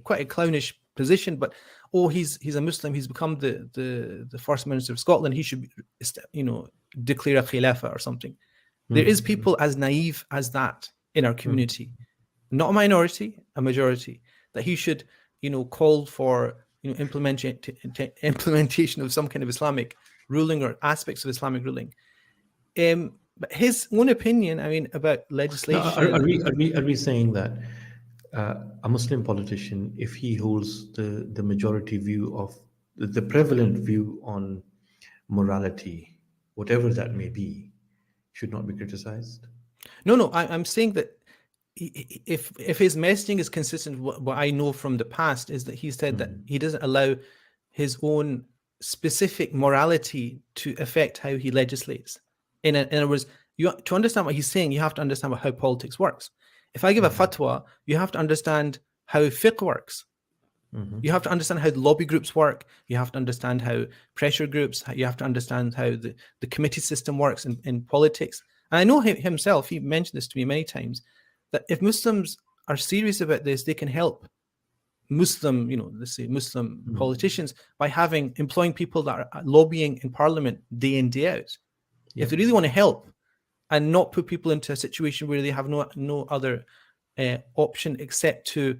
quite a clownish position, but he's a Muslim, he's become the first minister of Scotland, he should declare a khilafah or something. There is people as naive as that in our community, not a minority, a majority, that he should call for implementation of some kind of Islamic ruling or aspects of Islamic ruling. But his own opinion, I mean, about legislation. No, are we saying that a Muslim politician, if he holds the majority view of the prevalent view on morality, whatever that may be, should not be criticized? No, I'm saying that if his messaging is consistent, what I know from the past is that he said that he doesn't allow his own specific morality to affect how he legislates. In other words, to understand what he's saying, you have to understand how politics works. If I give a fatwa, you have to understand how fiqh works. You have to understand how the lobby groups work. You have to understand how pressure groups, you have to understand how the committee system works in politics. And I know himself, he mentioned this to me many times, that if Muslims are serious about this, they can help Muslim, let's say Muslim politicians by employing people that are lobbying in parliament day in, day out. Yeah. If they really want to help and not put people into a situation where they have no other option except to,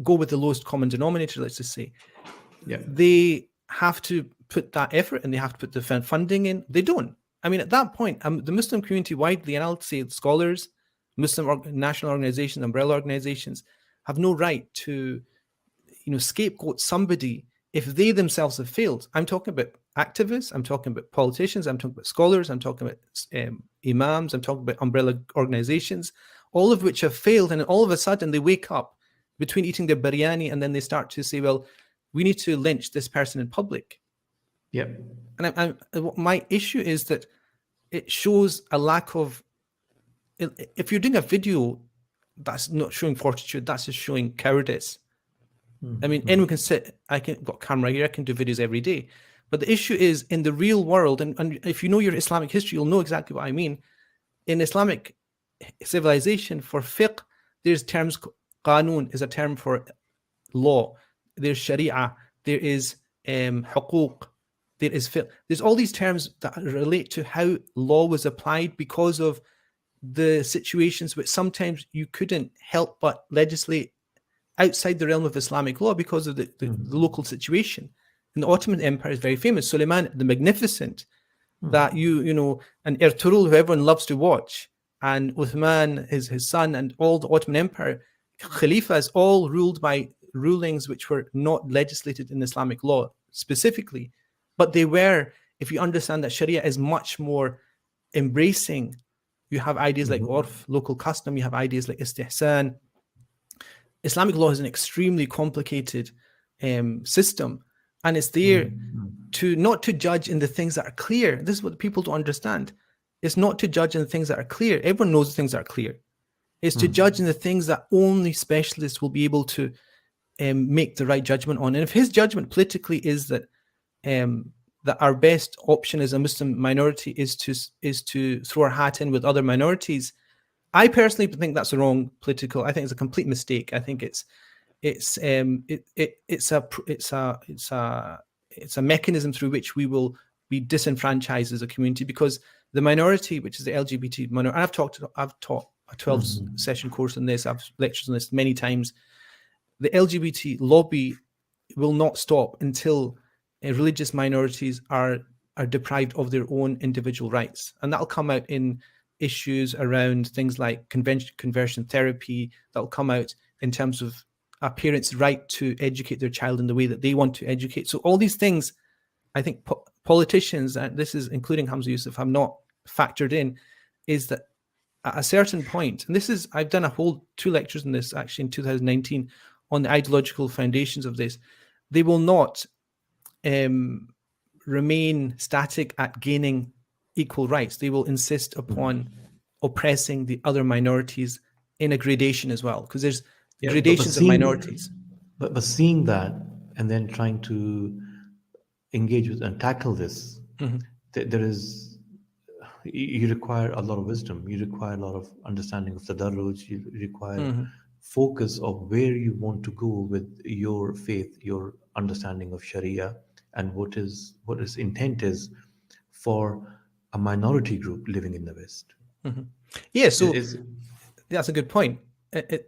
go with the lowest common denominator, let's just say, they have to put that effort and they have to put the funding in. They don't. I mean, at that point, the Muslim community widely, and I'll say scholars, Muslim national organizations, umbrella organizations, have no right to, scapegoat somebody if they themselves have failed. I'm talking about activists, I'm talking about politicians, I'm talking about scholars, I'm talking about imams, I'm talking about umbrella organizations, all of which have failed, and all of a sudden they wake up between eating their biryani and then they start to say, well, we need to lynch this person in public. Yeah. And my issue is that it shows a lack of, if you're doing a video that's not showing fortitude, that's just showing cowardice. I mean, anyone can got a camera here, I can do videos every day. But the issue is, in the real world, and if you know your Islamic history, you'll know exactly what I mean. In Islamic civilization, for fiqh, there's terms, qanun is a term for law. There's sharia, there is huquq, there is fiqh. There's all these terms that relate to how law was applied because of the situations which sometimes you couldn't help but legislate outside the realm of Islamic law because of the local situation. And the Ottoman Empire is very famous. Suleiman the Magnificent that you know, and Ertugrul, who everyone loves to watch, and Uthman, his son, and all the Ottoman Empire, Khalifas all ruled by rulings which were not legislated in Islamic law specifically, but they were, if you understand that Sharia is much more embracing, you have ideas like urf, local custom, you have ideas like istihsan. Islamic law is an extremely complicated system, and it's there to not to judge in the things that are clear. This is what people don't understand. It's not to judge in the things that are clear. Everyone knows the things that are clear. It's to judge in the things that only specialists will be able to make the right judgment on. And if his judgment politically is that that our best option as a Muslim minority is to throw our hat in with other minorities, I personally think that's the wrong political. I think it's a complete mistake. I think it's a mechanism through which we will be disenfranchised as a community, because the minority, which is the LGBT minority, I've taught a 12-session course on this. I've lectured on this many times. The LGBT lobby will not stop until religious minorities are deprived of their own individual rights, and that'll come out in issues around things like conversion therapy. That'll come out in terms of a parent's right to educate their child in the way that they want to educate. So all these things, I think politicians, and this is including Hamza Yusuf, have not factored in, is that at a certain point, and this is, I've done a whole 2 lectures on this actually in 2019 on the ideological foundations of this, they will not remain static at gaining equal rights. They will insist upon oppressing the other minorities in a gradation as well, because there's gradations of minorities. But seeing that and then trying to engage with and tackle this, there is, you require a lot of wisdom. You require a lot of understanding of tadarruj. You require focus of where you want to go with your faith, your understanding of Sharia, and what his intent is for a minority group living in the West. Yeah, so that's a good point.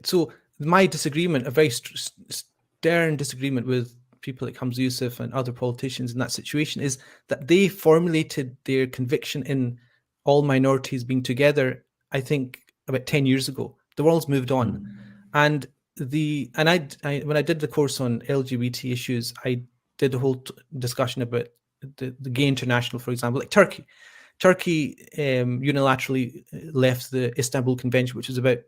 So my disagreement, a very stern disagreement with people like Hamza Yusuf and other politicians in that situation, is that they formulated their conviction in all minorities being together, I think, about 10 years ago. The world's moved on. And when I did the course on LGBT issues, I did a whole discussion about the Gay International, for example, like Turkey. Turkey unilaterally left the Istanbul Convention, which was about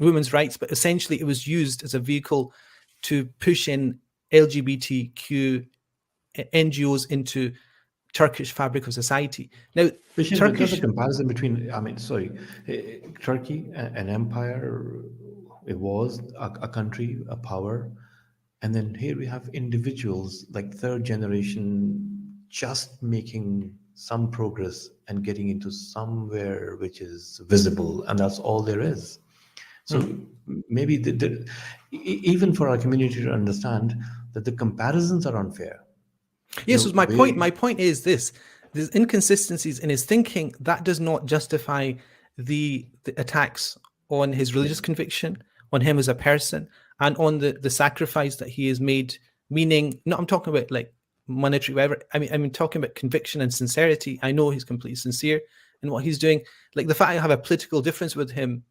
women's rights, but essentially it was used as a vehicle to push in LGBTQ NGOs into Turkish fabric of society. Now, there's a comparison between, Turkey, an empire, it was a country, a power, and then here we have individuals like third generation just making some progress and getting into somewhere which is visible, and that's all there is. So maybe even for our community to understand that the comparisons are unfair. Yes, my point. My point is this: there's inconsistencies in his thinking that does not justify the attacks on his religious conviction, on him as a person, and on the sacrifice that he has made. Meaning, I'm talking about like monetary, whatever. I mean, talking about conviction and sincerity. I know he's completely sincere in what he's doing. Like the fact I have a political difference with him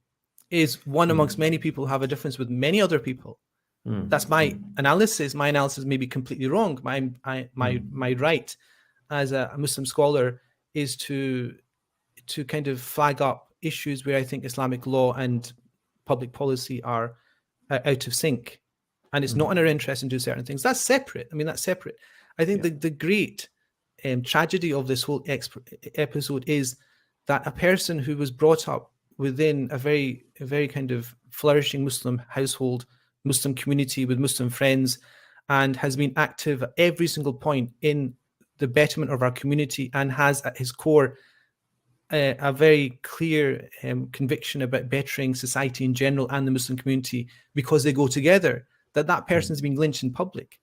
is one amongst many people who have a difference with many other people. That's my analysis. My analysis may be completely wrong. My right as a Muslim scholar is to kind of flag up issues where I think Islamic law and public policy are out of sync, and it's not in our interest to do certain things. That's separate. I mean, that's separate. I think the great tragedy of this whole episode is that a person who was brought up within a very kind of flourishing Muslim household, Muslim community with Muslim friends, and has been active at every single point in the betterment of our community, and has at his core a very clear conviction about bettering society in general and the Muslim community because they go together, that person is being lynched in public.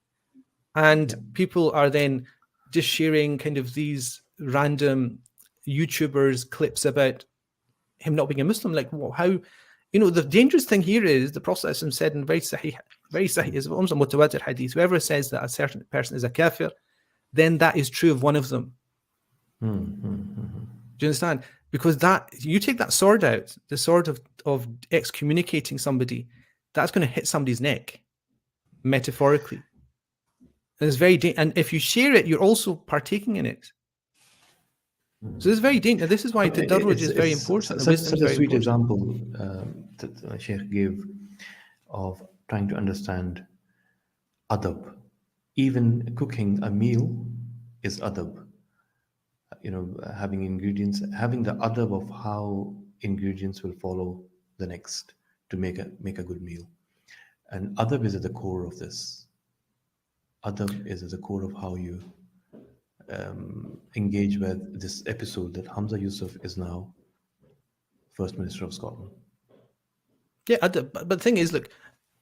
And people are then just sharing kind of these random YouTubers clips about him not being a Muslim. Like, well, how, the dangerous thing here is the Prophet said in very sahih is hadith, whoever says that a certain person is a kafir, then that is true of one of them. Do you understand? Because that you take that sword out, the sword of excommunicating somebody, that's going to hit somebody's neck, metaphorically. And it's very and if you share it, you're also partaking in it. So it's very dangerous. This is why the darruj is very important. Such a sweet example that Sheikh gave of trying to understand adab. Even cooking a meal is adab. Having ingredients, having the adab of how ingredients will follow the next to make a good meal. And adab is at the core of this. Adab is at the core of how you engage with this episode that Hamza Yusuf is now First Minister of Scotland. Yeah, but the thing is, look,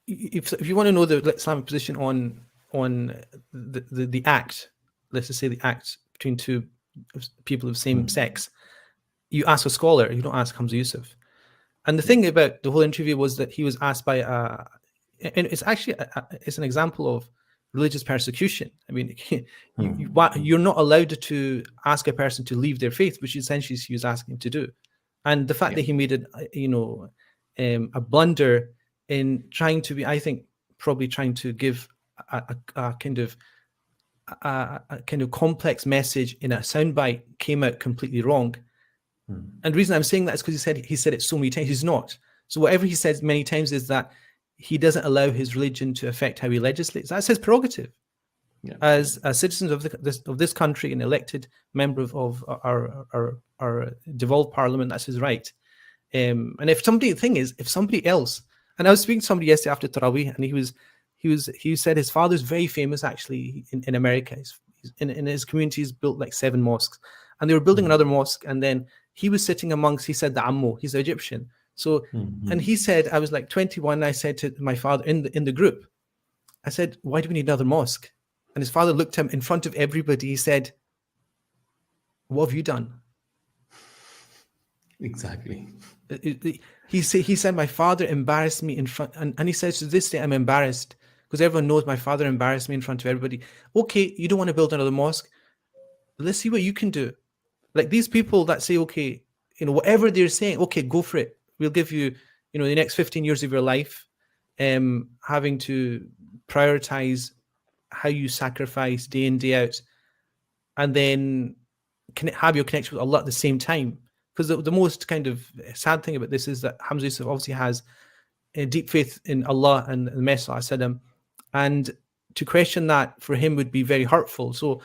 if you want to know the Islamic position on the act, let's just say the act between two people of the same sex, you ask a scholar, you don't ask Hamza Yusuf. And the thing about the whole interview was that he was asked by and it's actually it's an example of religious persecution. I mean, you're not allowed to ask a person to leave their faith, which essentially he was asking him to do. And the fact that he made it, a blunder in trying to be, I think, probably trying to give a kind of complex message in a soundbite came out completely wrong. And the reason I'm saying that is because he said it so many times. He's not. So whatever he says many times is that he doesn't allow his religion to affect how he legislates. That's his prerogative. Yeah. As citizens of this country, an elected member of our devolved parliament, that's his right. And if somebody else, and I was speaking to somebody yesterday after Taraweeh, and he said his father's very famous actually in America. He's in his community, he's built like 7 mosques, and they were building another mosque, and then he was sitting amongst, he said, the Ammo, he's Egyptian. So, and he said, I was like 21, and I said to my father in the group, I said, why do we need another mosque? And his father looked at him in front of everybody. He said, what have you done? Exactly. He said, my father embarrassed me in front, and he says, to this day, I'm embarrassed because everyone knows my father embarrassed me in front of everybody. Okay, you don't want to build another mosque. Let's see what you can do. Like these people that say, okay, whatever they're saying, okay, go for it. We'll give you, the next 15 years of your life, having to prioritize how you sacrifice day in, day out, and then have your connection with Allah at the same time. Because the most kind of sad thing about this is that Hamza Yusuf obviously has a deep faith in Allah and the Messenger, and to question that for him would be very hurtful. So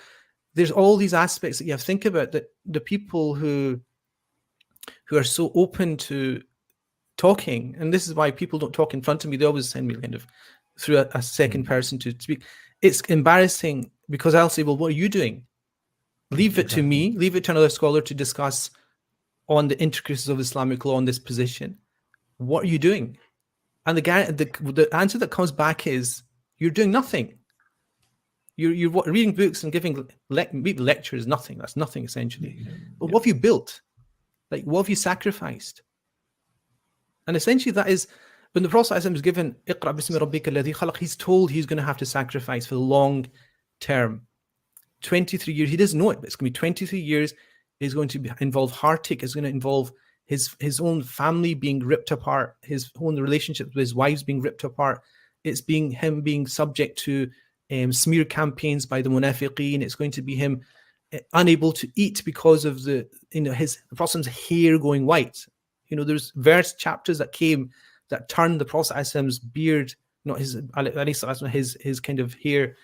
there's all these aspects that you have to think about, that the people who are so open to talking, and this is why people don't talk in front of me, they always send me kind of through a second person to speak. It's embarrassing because I'll say, well, what are you doing? Leave it to me, leave it to another scholar to discuss on the intricacies of Islamic law on this position. What are you doing? And the answer that comes back is, you're doing nothing. You're reading books and giving lectures, nothing. That's nothing essentially. But what have you built? Like, what have you sacrificed? And essentially that is, when the Prophet was given Iqra bismi rabbika alladhi khalaq, he's told he's going to have to sacrifice for the long term. 23 years, he doesn't know it, but it's going to be 23 years. It's going to involve heartache. It's going to involve his own family being ripped apart, his own relationships with his wives being ripped apart. It's him being subject to smear campaigns by the munafiqeen. It's going to be him unable to eat because of the Prophet's hair going white. There's chapters that came that turned the Prophet's beard, not his kind of hair.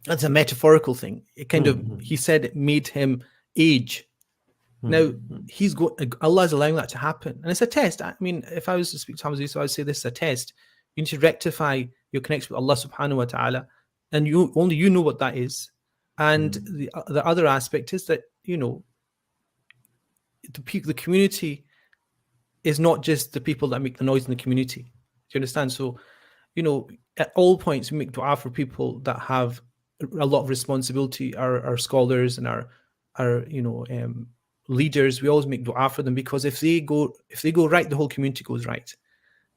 That's a metaphorical thing. It kind of, he said it made him age. Now Allah is allowing that to happen, and it's a test. I mean, if I was to speak to Hamza Yusuf, I would say this is a test. You need to rectify your connection with Allah subhanahu wa ta'ala, and only you know what that is. And the other aspect is that the community is not just the people that make the noise in the community. Do you understand? So, at all points we make dua for people that have a lot of responsibility, our scholars and our leaders. We always make dua for them, because if they go right, the whole community goes right,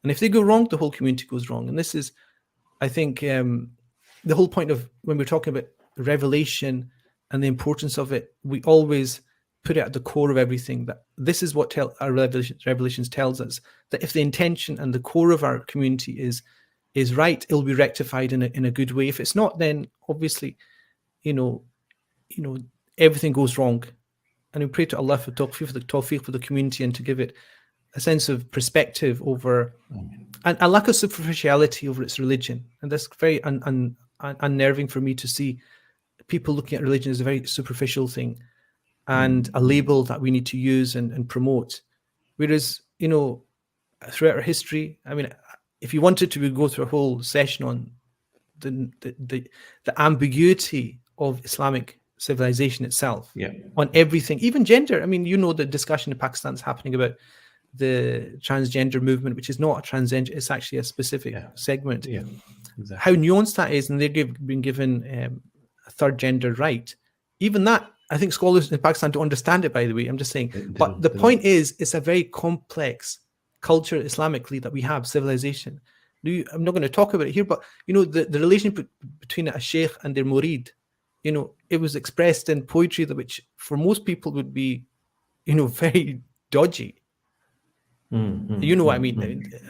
and if they go wrong, the whole community goes wrong. And this is, I think, the whole point of when we're talking about revelation and the importance of it, we always put it at the core of everything. That this is what our revelations tells us, that if the intention and the core of our community is right, it'll be rectified in a good way. If it's not, then obviously, everything goes wrong. And we pray to Allah for tawfiq for the community, and to give it a sense of perspective over, and a lack of superficiality over its religion. And that's very unnerving for me to see people looking at religion as a very superficial thing and a label that we need to use and promote. Whereas, throughout our history, I mean, if you wanted to go through a whole session on the ambiguity of Islamic civilization itself, on everything, even gender. I mean, the discussion in Pakistan is happening about the transgender movement, which is not a transgender, it's actually a specific segment. Yeah, exactly. How nuanced that is, and they've been given a third gender right. Even that, I think scholars in Pakistan don't understand it, by the way. I'm just saying. But the point is, it's a very complex culture Islamically that we have, civilization. I'm not going to talk about it here, but the relationship between a sheikh and their murid, it was expressed in poetry which for most people would be, very dodgy. You know what I mean?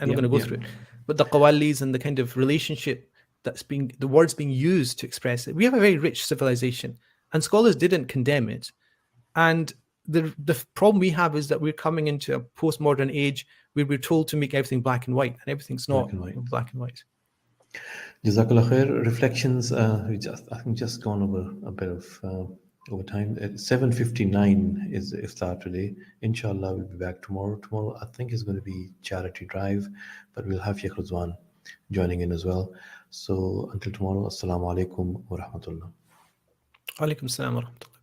I'm not going to go through it. But the qawalis and the kind of relationship the words being used to express it. We have a very rich civilization, and scholars didn't condemn it. And the problem we have is that we're coming into a postmodern age where we're told to make everything black and white, and everything's not black and white. Jazakallah khair. Reflections. I think just gone over a bit of over time. At 7:59 is iftar today. Inshallah, we'll be back tomorrow. Tomorrow, I think, is going to be charity drive, but we'll have Sheikh Rizwan joining in as well. So until tomorrow, assalamu alaikum wa rahmatullah. Alaikum salam wa rahmatullah.